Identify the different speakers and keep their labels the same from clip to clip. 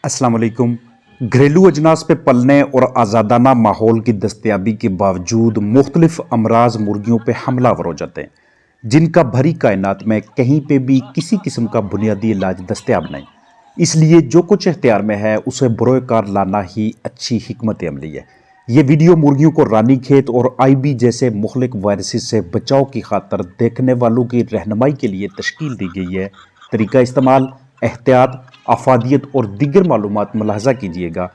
Speaker 1: अस्सलाम वालेकुम। घरेलू अजनास पे पलने और आज़ादाना माहौल की दस्तयाबी के बावजूद मुख्तलिफ अमराज मुर्गियों पे हमलावर हो जाते हैं, जिनका भरी कायनात में कहीं पे भी किसी किस्म का बुनियादी इलाज दस्तयाब नहीं। इसलिए जो कुछ इख्तियार में है उसे बरोकार लाना ही अच्छी हिकमत अमली है। ये वीडियो मुर्गियों को रानीखेत और आईबी जैसे मुखलिक वायरसेस से बचाव की खातर देखने वालों की रहनुमाई के लिए तश्कील दी गई है। तरीका इस्तेमाल, एहतियात, अफादियत और दीगर मालूमात मुलाहजा कीजिएगा।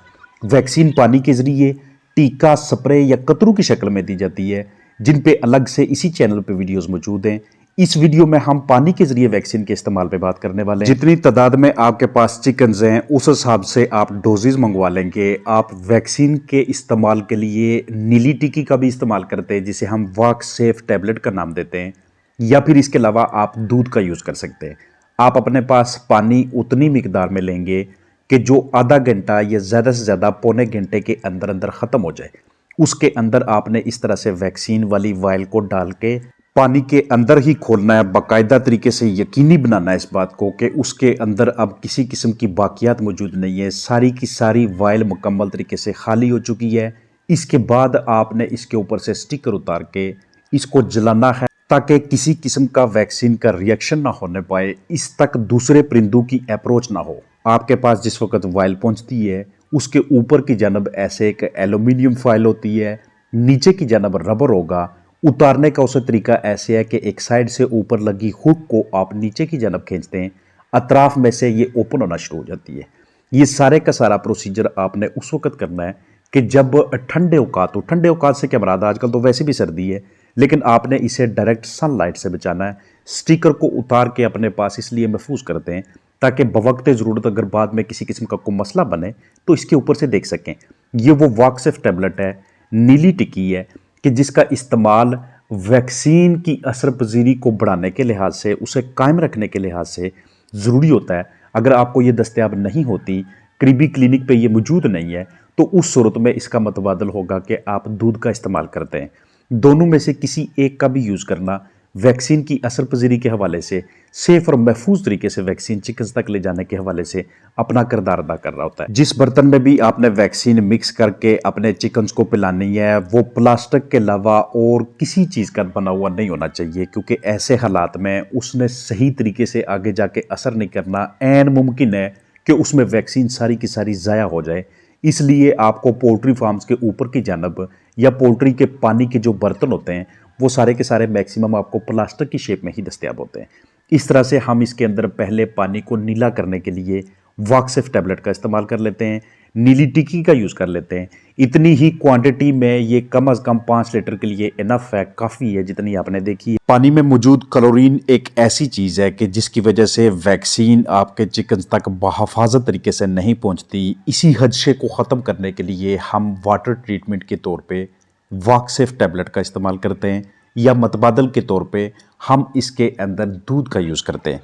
Speaker 1: वैक्सीन पानी के ज़रिए, टीका, स्प्रे या कतरू की शक्ल में दी जाती है, जिन पे अलग से इसी चैनल पे वीडियोस मौजूद हैं। इस वीडियो में हम पानी के जरिए वैक्सीन के इस्तेमाल पे बात करने वाले हैं। जितनी तादाद में आपके पास चिकन्स हैं उस हिसाब से आप डोजेज मंगवा लेंगे। आप वैक्सीन के इस्तेमाल के लिए नीली टिक्की का भी इस्तेमाल करते हैं, जिसे हम वाक सेफ टैबलेट का नाम देते हैं, या फिर इसके अलावा आप दूध का यूज़ कर सकते हैं। आप अपने पास पानी उतनी मिकदार में लेंगे कि जो आधा घंटा या ज़्यादा से ज़्यादा पौने घंटे के अंदर अंदर ख़त्म हो जाए। उसके अंदर आपने इस तरह से वैक्सीन वाली वायल को डाल के पानी के अंदर ही खोलना है। बाकायदा तरीके से यकीनी बनाना है इस बात को कि उसके अंदर अब किसी किस्म की बाकियात मौजूद नहीं है। सारी की सारी वायल मुकम्मल तरीके से खाली हो चुकी है। इसके बाद आपने इसके ऊपर से स्टिकर उतार के इसको जलाना है ताकि किसी किस्म का वैक्सीन का रिएक्शन ना होने पाए, इस तक दूसरे परिंदों की अप्रोच ना हो। आपके पास जिस वक्त वायल पहुंचती है उसके ऊपर की जानब ऐसे एक एल्यूमिनियम फॉयल होती है, नीचे की जानब रबर होगा। उतारने का उसे तरीका ऐसे है कि एक साइड से ऊपर लगी हुक को आप नीचे की जानब खींचते हैं, अतराफ में से ये ओपन होना शुरू हो जाती है। ये सारे का सारा प्रोसीजर आपने उस वक्त करना है कि जब ठंडे औकात हो। ठंडे औकात से क्या मुराद, आजकल तो वैसे भी सर्दी है, लेकिन आपने इसे डायरेक्ट सनलाइट से बचाना है। स्टिकर को उतार के अपने पास इसलिए महफूज करते हैं ताकि बवक्त ज़रूरत अगर बाद में किसी किस्म का कोई मसला बने तो इसके ऊपर से देख सकें। ये वो वाकसिफ टैबलेट है, नीली टिक्की है, कि जिसका इस्तेमाल वैक्सीन की असर पजीरी को बढ़ाने के लिहाज से, उसे कायम रखने के लिहाज से ज़रूरी होता है। अगर आपको ये दस्तयाब नहीं होती, करीबी क्लिनिक पे ये मौजूद नहीं है, तो उस सूरत में इसका मतबादल होगा कि आप दूध का इस्तेमाल करते हैं। दोनों में से किसी एक का भी यूज़ करना वैक्सीन की असर पजीरी के हवाले से, सेफ और महफूज तरीके से वैक्सीन चिकन्स तक ले जाने के हवाले से अपना किरदार अदा कर रहा होता है। जिस बर्तन में भी आपने वैक्सीन मिक्स करके अपने चिकन्स को पिलानी है वो प्लास्टिक के अलावा और किसी चीज़ का बना हुआ नहीं होना चाहिए, क्योंकि ऐसे हालात में उसने सही तरीके से आगे जाके असर नहीं करना। ऐन मुमकिन है कि उसमें वैक्सीन सारी की सारी ज़ाया हो जाए। इसलिए आपको पोल्ट्री फार्म्स के ऊपर की जानब या पोल्ट्री के पानी के जो बर्तन होते हैं वो सारे के सारे मैक्सिमम आपको प्लास्टिक की शेप में ही दस्तयाब होते हैं। इस तरह से हम इसके अंदर पहले पानी को नीला करने के लिए वाकसिफ टैबलेट का इस्तेमाल कर लेते हैं, नीली टिक्की का यूज़ कर लेते हैं। इतनी ही क्वांटिटी में ये कम अज़ कम 5 लीटर के लिए इनफ है, काफ़ी है जितनी आपने देखी है। पानी में मौजूद क्लोरीन एक ऐसी चीज़ है कि जिसकी वजह से वैक्सीन आपके चिकन तक बहफाजत तरीके से नहीं पहुँचती। इसी हदशे को ख़त्म करने के लिए हम वाटर ट्रीटमेंट के तौर पर वाकसिफ टैबलेट का इस्तेमाल करते हैं, या मतबादल के तौर पे हम इसके अंदर दूध का यूज़ करते हैं।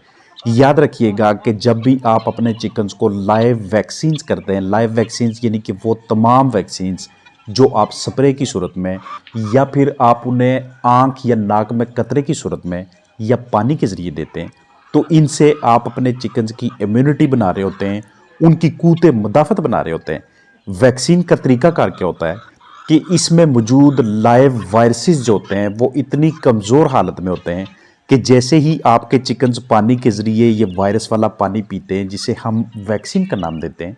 Speaker 1: याद रखिएगा कि जब भी आप अपने चिकन्स को लाइव वैक्सीन्स करते हैं, लाइव वैक्सीन्स यानी कि वो तमाम वैक्सीन्स जो आप स्प्रे की सूरत में या फिर आप उन्हें आँख या नाक में कतरे की सूरत में या पानी के ज़रिए देते हैं, तो इनसे आप अपने चिकन्स की इम्यूनिटी बना रहे होते हैं, उनकी क़ुव्वत मुदाफ़त बना रहे होते हैं। वैक्सीन का तरीक़ाकार क्या होता है कि इसमें मौजूद लाइव वायरसेस जो होते हैं वो इतनी कमज़ोर हालत में होते हैं कि जैसे ही आपके चिकन्स पानी के ज़रिए ये वायरस वाला पानी पीते हैं, जिसे हम वैक्सीन का नाम देते हैं,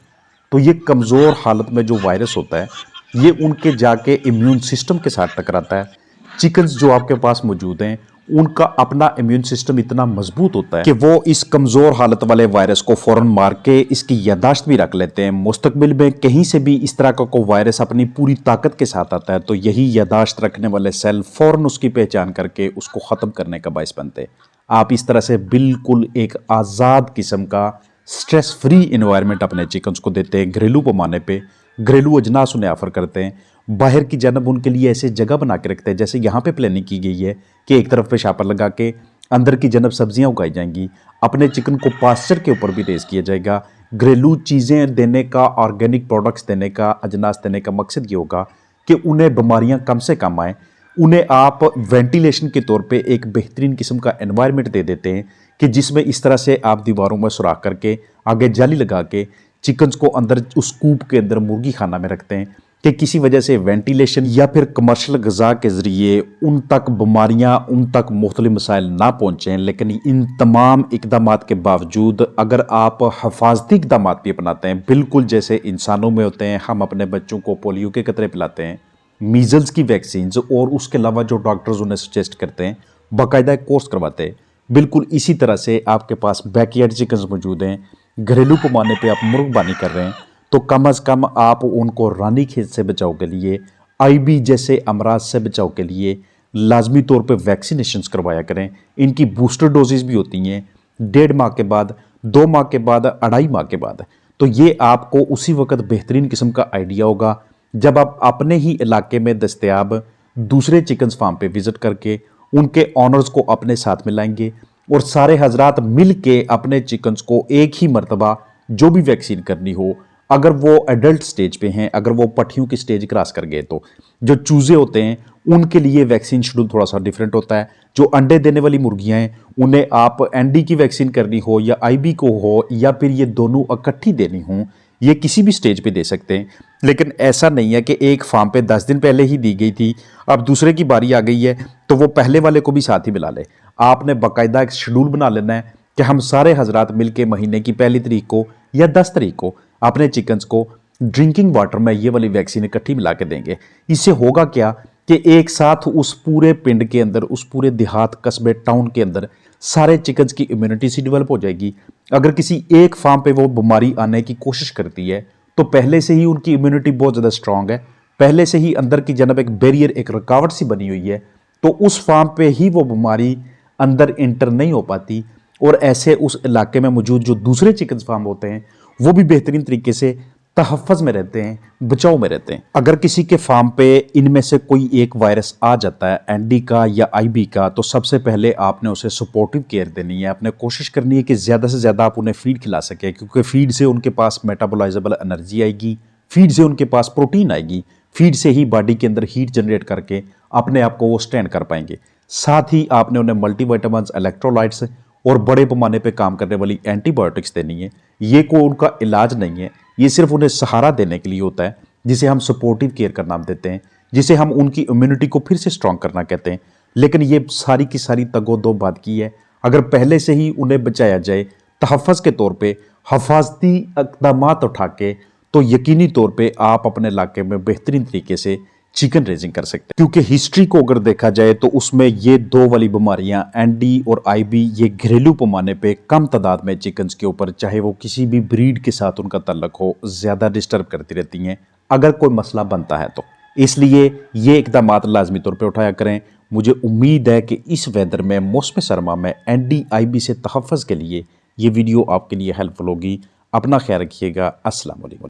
Speaker 1: तो ये कमज़ोर हालत में जो वायरस होता है ये उनके जाके इम्यून सिस्टम के साथ टकराता है। चिकन्स जो आपके पास मौजूद हैं उनका अपना इम्यून सिस्टम इतना मजबूत होता है कि वो इस कमज़ोर हालत वाले वायरस को फ़ौरन मार के इसकी यादाश्त भी रख लेते हैं। मुस्तकबिल में कहीं से भी इस तरह का कोई वायरस अपनी पूरी ताकत के साथ आता है तो यही यादाश्त रखने वाले सेल फ़ौरन उसकी पहचान करके उसको ख़त्म करने का बायस बनते हैं। आप इस तरह से बिल्कुल एक आज़ाद किस्म का स्ट्रेस फ्री इन्वायरमेंट अपने चिकन्स को देते हैं। घरेलू पैमाने पे घरेलू अजनास उन्हें ऑफ़र करते हैं। बाहर की जानब उनके लिए ऐसे जगह बना के रखते हैं, जैसे यहाँ पे प्लानिंग की गई है कि एक तरफ पे शापर लगा के अंदर की जानब सब्जियाँ उगाई जाएंगी। अपने चिकन को पास्चर के ऊपर भी रेज़ किया जाएगा। घरेलू चीज़ें देने का, ऑर्गेनिक प्रोडक्ट्स देने का, अजनास देने का मकसद ये होगा कि उन्हें बीमारियाँ कम से कम आएँ। उन्हें आप वेंटिलेशन के तौर पे एक बेहतरीन किस्म का एनवायरनमेंट दे देते हैं कि जिसमें इस तरह से आप दीवारों में सुराख करके आगे जाली लगा के चिकन्स को अंदर उस कूप के अंदर मुर्गी खाना में रखते हैं कि किसी वजह से वेंटिलेशन या फिर कमर्शियल ग़िज़ा के ज़रिए उन तक बीमारियाँ, उन तक मुख्तलिफ मसाइल ना पहुँचें। लेकिन इन तमाम इक़दामात के बावजूद अगर आप हिफाजती इक़दामात भी अपनाते हैं, बिल्कुल जैसे इंसानों में होते हैं, हम अपने बच्चों को पोलियो के कतरे पिलाते हैं, मीज़ल्स की वैक्सीन्स और उसके अलावा जो डॉक्टर्स उन्हें सजेस्ट करते हैं, बाकायदा एक कोर्स करवाते हैं, बिल्कुल इसी तरह से आपके पास बैकयार्ड चिकन्स मौजूद हैं, घरेलू पैमाने पे आप मुर्गबानी कर रहे हैं, तो कम अज़ कम आप उनको रानीखेत से बचाव के लिए, आईबी जैसे अमराज से बचाव के लिए लाजमी तौर पे वैक्सीनेशंस करवाया करें। इनकी बूस्टर डोजेज़ भी होती हैं 1.5 माह के बाद, 2 माह के बाद, 2.5 माह के बाद। तो ये आपको उसी वक्त बेहतरीन किस्म का आइडिया होगा जब आप अपने ही इलाके में दस्तयाब दूसरे चिकन्स फार्म पे विज़िट करके उनके ऑनर्स को अपने साथ में लाएंगे और सारे हजरात मिल के अपने चिकन्स को एक ही मरतबा जो भी वैक्सीन करनी हो, अगर वो एडल्ट स्टेज पे हैं, अगर वो पट्टियों की स्टेज क्रॉस कर गए, तो जो चूज़े होते हैं उनके लिए वैक्सीन शेड्यूल थोड़ा सा डिफरेंट होता है। जो अंडे देने वाली मुर्गियां हैं उन्हें आप एनडी की वैक्सीन करनी हो या आईबी को हो या फिर ये दोनों इकट्ठी देनी हो, ये किसी भी स्टेज पे दे सकते हैं। लेकिन ऐसा नहीं है कि एक फार्म पे 10 दिन पहले ही दी गई थी, अब दूसरे की बारी आ गई है तो वो पहले वाले को भी साथ ही मिला ले। आपने बाकायदा एक शेड्यूल बना लेना है कि हम सारे हजरात मिलके महीने की 1 तारीख को या 10 तारीख को अपने चिकन्स को ड्रिंकिंग वाटर में ये वाली वैक्सीन इकट्ठी मिला के देंगे। इससे होगा क्या कि एक साथ उस पूरे पिंड के अंदर, उस पूरे देहात, कस्बे, टाउन के अंदर सारे चिकन्स की इम्यूनिटी सी डेवलप हो जाएगी। अगर किसी एक फार्म पे वो बीमारी आने की कोशिश करती है तो पहले से ही उनकी इम्यूनिटी बहुत ज़्यादा स्ट्रांग है, पहले से ही अंदर की जनब एक बैरियर, एक रुकावट सी बनी हुई है, तो उस फार्म पे ही वो बीमारी अंदर इंटर नहीं हो पाती और ऐसे उस इलाके में मौजूद जो दूसरे चिकन फार्म होते हैं वो भी बेहतरीन तरीके से तहफ़्फ़ुज़ में रहते हैं, बचाव में रहते हैं। अगर किसी के फार्म पे इनमें से कोई एक वायरस आ जाता है, एनडी का या आईबी का, तो सबसे पहले आपने उसे सपोर्टिव केयर देनी है। आपने कोशिश करनी है कि ज़्यादा से ज़्यादा आप उन्हें फीड खिला सकें, क्योंकि फीड से उनके पास मेटाबोलाइजेबल एनर्जी आएगी, फीड से उनके पास प्रोटीन आएगी, फीड से ही बॉडी के अंदर हीट जनरेट करके अपने आप को वो स्टैंड कर पाएंगे। साथ ही आपने उन्हें मल्टीविटामिन्स, इलेक्ट्रोलाइट्स और बड़े पैमाने पे काम करने वाली एंटीबायोटिक्स देनी है। ये कोई उनका इलाज नहीं है, ये सिर्फ उन्हें सहारा देने के लिए होता है, जिसे हम सपोर्टिव केयर का नाम देते हैं, जिसे हम उनकी इम्यूनिटी को फिर से स्ट्रॉन्ग करना कहते हैं। लेकिन ये सारी की सारी तगो-दो बात की है। अगर पहले से ही उन्हें बचाया जाए तहफ़्फ़ुज़ के तौर पे, हिफाजती इक़दामात उठा के, तो यकीनी तौर पे आप अपने इलाके में बेहतरीन तरीके से चिकन रेजिंग कर सकते हैं। क्योंकि हिस्ट्री को अगर देखा जाए तो उसमें ये 2 वाली बीमारियां, एनडी और आईबी, ये घरेलू पैमाने पे कम तादाद में चिकन्स के ऊपर, चाहे वो किसी भी ब्रीड के साथ उनका तल्लुक हो, ज़्यादा डिस्टर्ब करती रहती हैं अगर कोई मसला बनता है तो। इसलिए ये इक़दामात लाजमी तौर पर उठाया करें। मुझे उम्मीद है कि इस वेदर में, मौसम सरमा में एनडी आईबी से तहफ़्फ़ुज़ के लिए ये वीडियो आपके लिए हेल्पफुल होगी। अपना ख्याल रखिएगा। अस्सलाम वालेकुम।